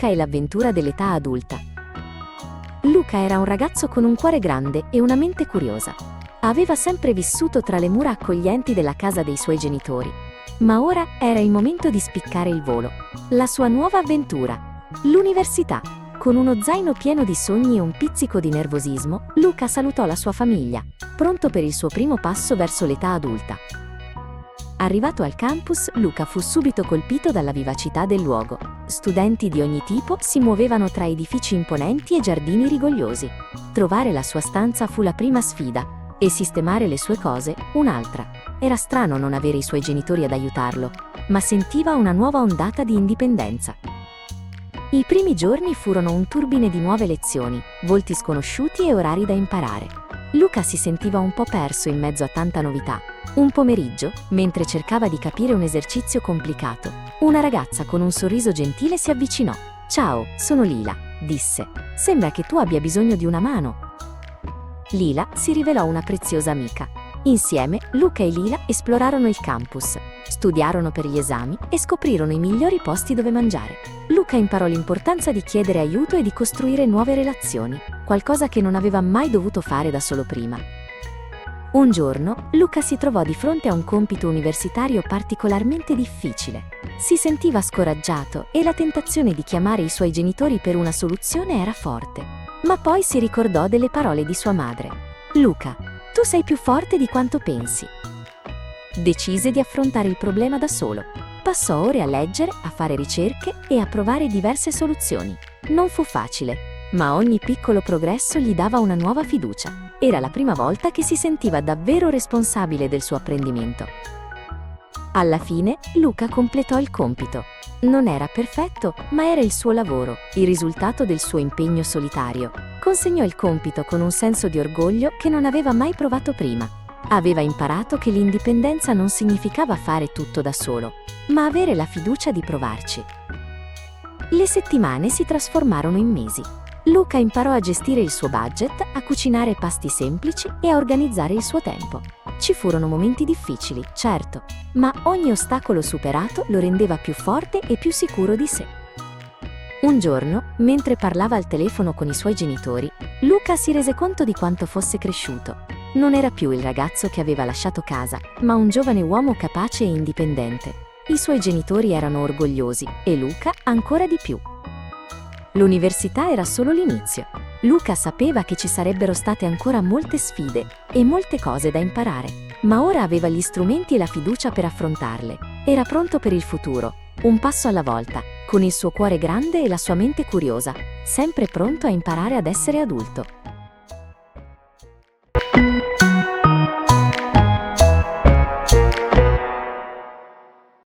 Luca e l'avventura dell'età adulta. Luca era un ragazzo con un cuore grande e una mente curiosa. Aveva sempre vissuto tra le mura accoglienti della casa dei suoi genitori. Ma ora era il momento di spiccare il volo. La sua nuova avventura. L'università. Con uno zaino pieno di sogni e un pizzico di nervosismo, Luca salutò la sua famiglia, pronto per il suo primo passo verso l'età adulta. Arrivato al campus, Luca fu subito colpito dalla vivacità del luogo. Studenti di ogni tipo si muovevano tra edifici imponenti e giardini rigogliosi. Trovare la sua stanza fu la prima sfida, e sistemare le sue cose un'altra. Era strano non avere i suoi genitori ad aiutarlo, ma sentiva una nuova ondata di indipendenza. I primi giorni furono un turbine di nuove lezioni, volti sconosciuti e orari da imparare. Luca si sentiva un po' perso in mezzo a tanta novità. Un pomeriggio, mentre cercava di capire un esercizio complicato, una ragazza con un sorriso gentile si avvicinò. «Ciao, sono Lila», disse. «Sembra che tu abbia bisogno di una mano». Lila si rivelò una preziosa amica. Insieme, Luca e Lila esplorarono il campus, studiarono per gli esami e scoprirono i migliori posti dove mangiare. Luca imparò l'importanza di chiedere aiuto e di costruire nuove relazioni, qualcosa che non aveva mai dovuto fare da solo prima. Un giorno, Luca si trovò di fronte a un compito universitario particolarmente difficile. Si sentiva scoraggiato e la tentazione di chiamare i suoi genitori per una soluzione era forte. Ma poi si ricordò delle parole di sua madre. «Luca, tu sei più forte di quanto pensi». Decise di affrontare il problema da solo. Passò ore a leggere, a fare ricerche e a provare diverse soluzioni. Non fu facile, ma ogni piccolo progresso gli dava una nuova fiducia. Era la prima volta che si sentiva davvero responsabile del suo apprendimento. Alla fine, Luca completò il compito. Non era perfetto, ma era il suo lavoro, il risultato del suo impegno solitario. Consegnò il compito con un senso di orgoglio che non aveva mai provato prima. Aveva imparato che l'indipendenza non significava fare tutto da solo, ma avere la fiducia di provarci. Le settimane si trasformarono in mesi. Luca imparò a gestire il suo budget, a cucinare pasti semplici e a organizzare il suo tempo. Ci furono momenti difficili, certo, ma ogni ostacolo superato lo rendeva più forte e più sicuro di sé. Un giorno, mentre parlava al telefono con i suoi genitori, Luca si rese conto di quanto fosse cresciuto. Non era più il ragazzo che aveva lasciato casa, ma un giovane uomo capace e indipendente. I suoi genitori erano orgogliosi e Luca ancora di più. L'università era solo l'inizio. Luca sapeva che ci sarebbero state ancora molte sfide e molte cose da imparare, ma ora aveva gli strumenti e la fiducia per affrontarle. Era pronto per il futuro, un passo alla volta, con il suo cuore grande e la sua mente curiosa, sempre pronto a imparare ad essere adulto.